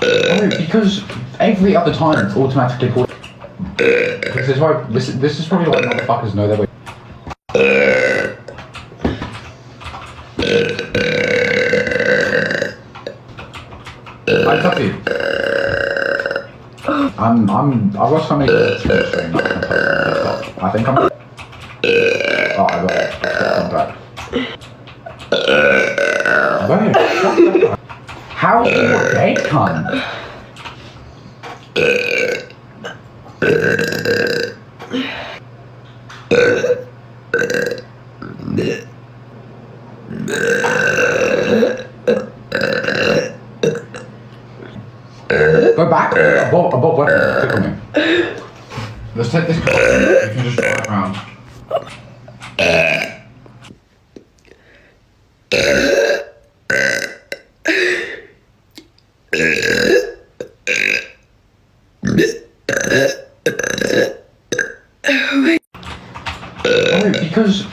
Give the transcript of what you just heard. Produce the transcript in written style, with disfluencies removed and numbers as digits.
No, because every other time it's automatically called. This is why this is probably why motherfuckers know their way. I love you. I've got so many things to stream that I can post. I think I'm. Oh, I got it. Come back. Wait, shut the fuck. How's your bed, cunt? Go back. Above weapons. Click on me. Let's take this car. You can just drive around. Oh, because